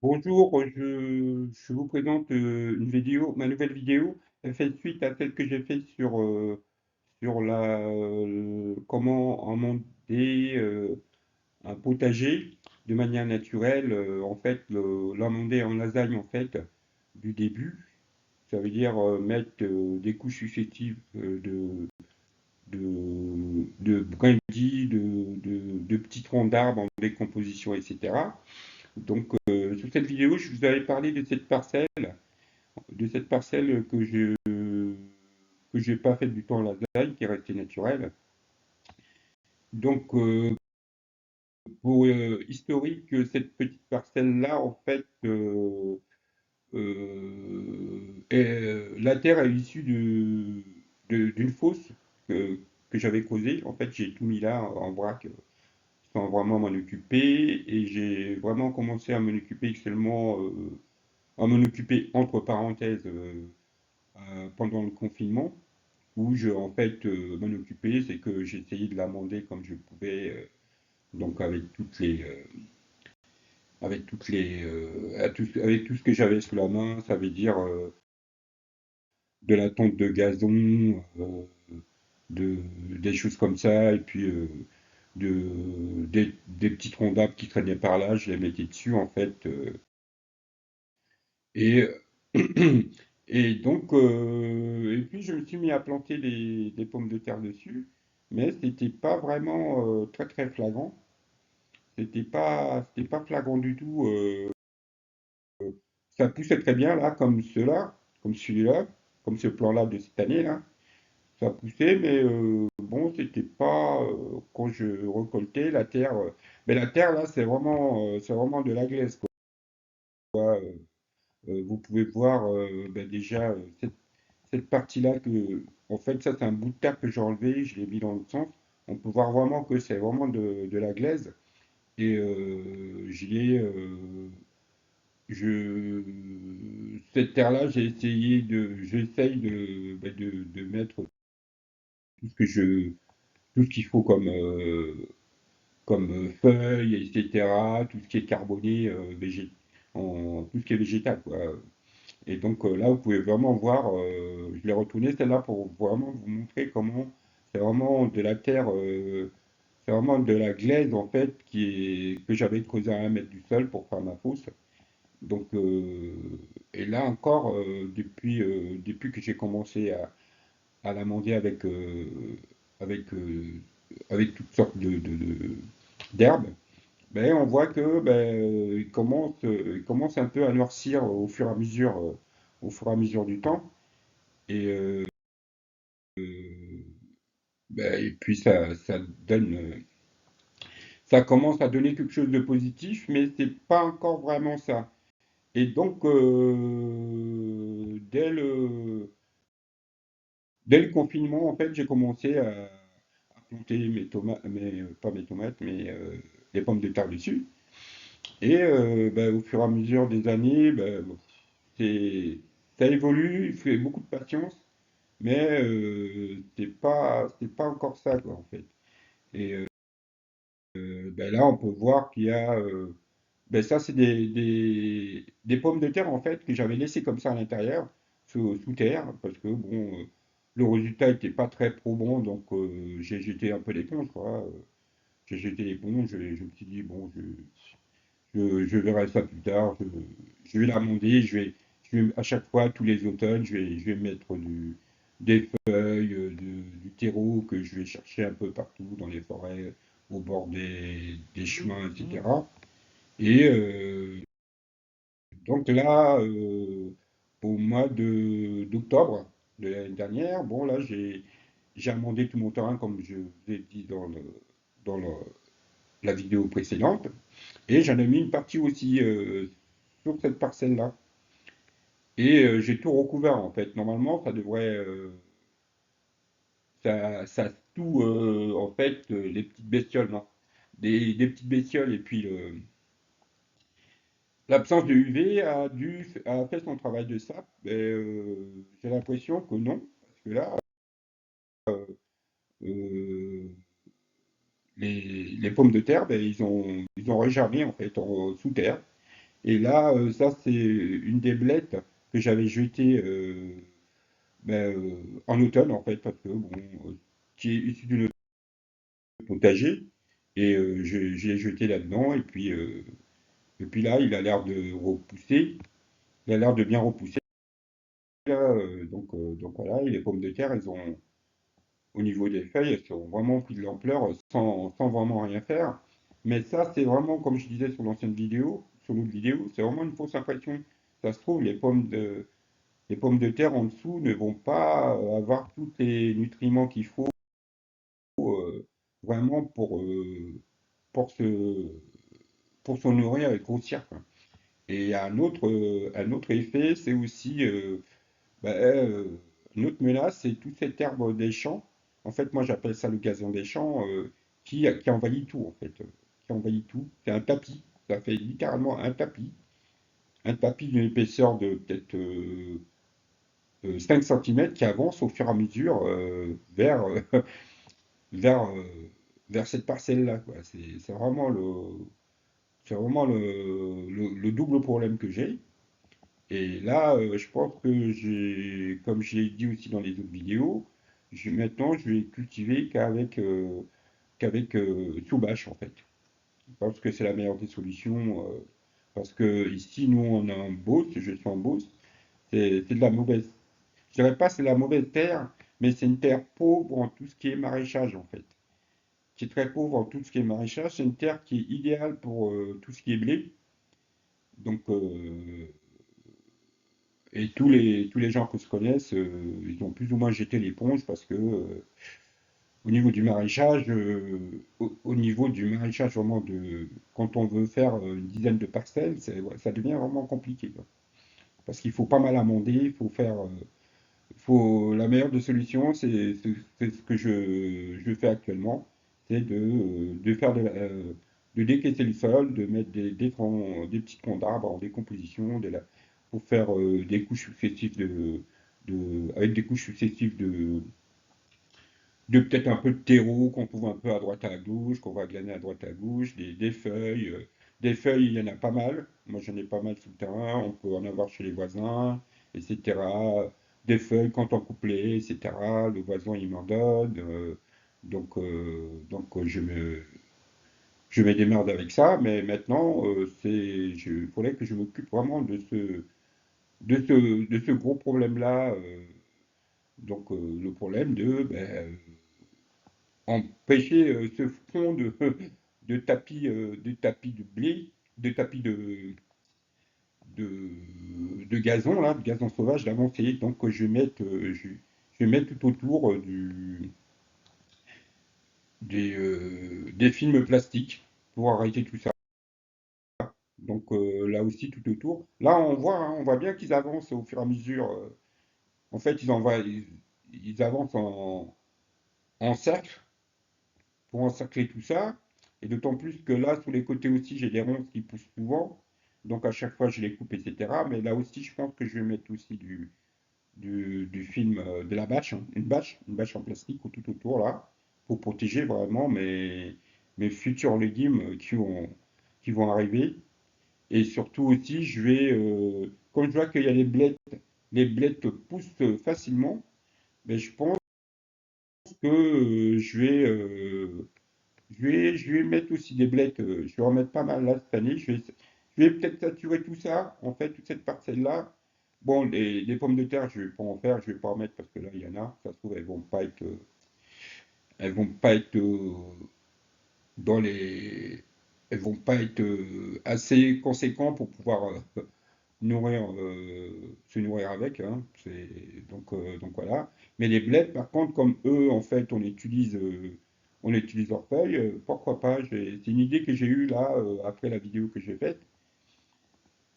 Bonjour, je vous présente ma nouvelle vidéo. Elle fait suite à celle que j'ai faite sur comment amender un potager de manière naturelle. En fait, l'amender en lasagne, en fait, du début. Ça veut dire mettre des couches successives de brindilles, de petits troncs d'arbres en décomposition, etc. Donc, sur cette vidéo, je vous avais parlé de cette parcelle que j'ai pas faite du tout en lasagne, qui est restée naturelle. Donc, pour historique, cette petite parcelle-là, en fait, la terre est issue d'une fosse que j'avais creusée. En fait, j'ai tout mis là en vrac sans vraiment m'en occuper, et j'ai vraiment commencé à m'en occuper seulement à m'en occuper entre parenthèses pendant le confinement, où en fait, m'en occuper, c'est que j'essayais de l'amender comme je pouvais, donc avec tout ce que j'avais sous la main, ça veut dire de la tonte de gazon, de, des choses comme ça, et puis des petits troncs d'arbres qui traînaient par là, je les mettais dessus en fait, et et donc, et puis je me suis mis à planter des pommes de terre dessus, mais c'était pas vraiment très très flagrant. C'était pas flagrant du tout. Ça poussait très bien là, comme ceux-là, comme celui-là, comme ce plan-là de cette année là. Ça poussait, mais bon, c'était pas quand je récoltais la terre. Mais la terre là, c'est vraiment de la glaise quoi. Vous pouvez voir ben, déjà cette partie-là en fait, ça c'est un bout de terre que j'ai enlevé, je l'ai mis dans l'autre sens. On peut voir vraiment que c'est vraiment de la glaise. Et cette terre-là, j'essaye ben, de mettre tout ce que tout ce qu'il faut comme feuilles, etc., tout ce qui est carboné, tout ce qui est végétal, quoi. Et donc là, vous pouvez vraiment voir, je l'ai retourné celle-là pour vraiment vous montrer comment c'est vraiment de la terre, c'est vraiment de la glaise en fait que j'avais creusé à 1 mètre du sol pour faire ma fosse. Donc, et là encore, depuis que j'ai commencé à l'amender avec, avec toutes sortes d'herbes, ben, on voit que ben, il commence un peu à noircir au fur et à mesure du temps. Et, ben, et puis ça commence à donner quelque chose de positif, mais c'est pas encore vraiment ça. Et donc, dès le confinement, en fait, j'ai commencé à planter mes tomates, pas mes tomates, mais les pommes de terre dessus. Et ben, au fur et à mesure des années, ben, bon, c'est, ça évolue, il faut beaucoup de patience, mais c'est pas encore ça, quoi, en fait. Et ben là, on peut voir qu'il y a, ben ça, c'est des pommes de terre, en fait, que j'avais laissées comme ça à l'intérieur, sous terre, parce que, bon, le résultat n'était pas très probant, donc j'ai jeté un peu l'éponge, quoi. J'ai jeté l'éponge, et je me suis dit, bon, je verrai ça plus tard, je vais l'amender, à chaque fois, tous les automnes, je vais mettre des feuilles, du terreau que je vais chercher un peu partout dans les forêts, au bord des chemins, etc. Et donc là, au mois d'octobre de l'année dernière, bon là, j'ai amendé tout mon terrain comme je vous ai dit dans la vidéo précédente, et j'en ai mis une partie aussi sur cette parcelle-là. Et j'ai tout recouvert en fait. Normalement, ça devrait, ça tout en fait les petites bestioles, non, des petites bestioles et puis l'absence de UV a fait son travail de sap. Mais j'ai l'impression que non, parce que là, euh, les pommes de terre, ben, ils ont regermé en fait sous terre. Et là, ça, c'est une des blettes que j'avais jetées en automne, en fait, parce que, bon, qui est issu d'une potager, et je l'ai jeté là-dedans, et puis là, il a l'air de repousser, il a l'air de bien repousser, là, donc voilà, et les pommes de terre, elles ont, au niveau des feuilles, elles ont vraiment pris de l'ampleur sans vraiment rien faire. Mais ça, c'est vraiment, comme je disais sur l'ancienne vidéo, sur l'autre vidéo, c'est vraiment une fausse impression. Ça se trouve, les pommes de terre en dessous ne vont pas avoir tous les nutriments qu'il faut vraiment pour se, pour se nourrir et grossir, quoi. Et un autre effet, c'est aussi une autre menace, c'est toute cette herbe des champs. En fait, moi j'appelle ça le gazon des champs qui envahit tout, en fait. Qui envahit tout. C'est un tapis. Ça fait littéralement un tapis. Un tapis d'une épaisseur de peut-être 5 cm qui avance au fur et à mesure vers, vers cette parcelle-là, quoi. C'est vraiment le double problème que j'ai. Et là, je pense que comme je l'ai dit aussi dans les autres vidéos, maintenant je vais cultiver qu'avec sous bâche en fait. Je pense que c'est la meilleure des solutions. Parce que ici, nous, on a un Beauce, je suis en Beauce, c'est de la mauvaise. Je dirais pas c'est de la mauvaise terre, mais c'est une terre pauvre en tout ce qui est maraîchage en fait. Qui est très pauvre en tout ce qui est maraîchage. C'est une terre qui est idéale pour tout ce qui est blé. Donc, et tous les gens que se connaissent, ils ont plus ou moins jeté l'éponge parce que au niveau du maraîchage, au niveau du maraîchage vraiment quand on veut faire une dizaine de parcelles, ouais, ça devient vraiment compliqué, quoi. Parce qu'il faut pas mal amender, il faut faire, la meilleure des solutions, c'est ce que je fais actuellement, c'est de faire de décaisser le sol, de mettre des petits troncs d'arbres en décomposition, pour faire des couches successives avec des couches successives de peut-être un peu de terreau qu'on trouve un peu à droite à gauche, qu'on va glaner à droite à gauche, des feuilles. Des feuilles, il y en a pas mal. Moi, j'en ai pas mal sur le terrain. On peut en avoir chez les voisins, etc. Des feuilles quand on coupe les, etc. Le voisin, il m'en donne. Je me démerde avec ça. Mais maintenant, il faudrait que je m'occupe vraiment de ce gros problème-là. Le problème empêcher ce front de tapis de blé, de tapis de gazon, là, de gazon sauvage d'avancer. Donc je vais mettre tout autour des films plastiques pour arrêter tout ça. Donc là aussi tout autour. Là on voit bien qu'ils avancent au fur et à mesure. En fait ils avancent en cercle pour encercler tout ça. Et d'autant plus que là, sous les côtés aussi, j'ai des ronces qui poussent souvent. Donc à chaque fois, je les coupe, etc. Mais là aussi, je pense que je vais mettre aussi du film, de la bâche, hein, une bâche en plastique tout autour là, pour protéger vraiment mes futurs légumes qui vont arriver. Et surtout aussi, comme je vois qu'il y a les blettes poussent facilement, mais je pense que je vais mettre aussi des blettes, je vais en mettre pas mal là cette année. Je vais peut-être saturer tout ça, en fait, toute cette parcelle-là. Bon, les pommes de terre, je vais pas en faire, je vais pas en mettre parce que là, il y en a. Ça se trouve, elles vont pas être dans les, elles vont pas être assez conséquents pour pouvoir se nourrir avec, hein. Donc voilà. Mais les blés, par contre, comme eux, en fait, on utilise leurs feuilles, pourquoi pas? C'est une idée que j'ai eue là, après la vidéo que j'ai faite.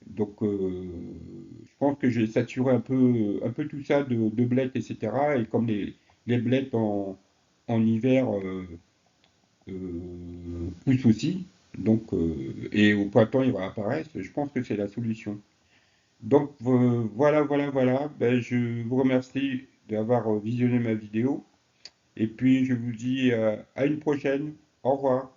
Donc, je pense que j'ai saturé un peu tout ça de blettes, etc. Et comme les blettes en hiver poussent aussi, et au printemps, ils vont apparaître, je pense que c'est la solution. Donc voilà. Ben, je vous remercie d'avoir visionné ma vidéo. Et puis je vous dis à une prochaine. Au revoir.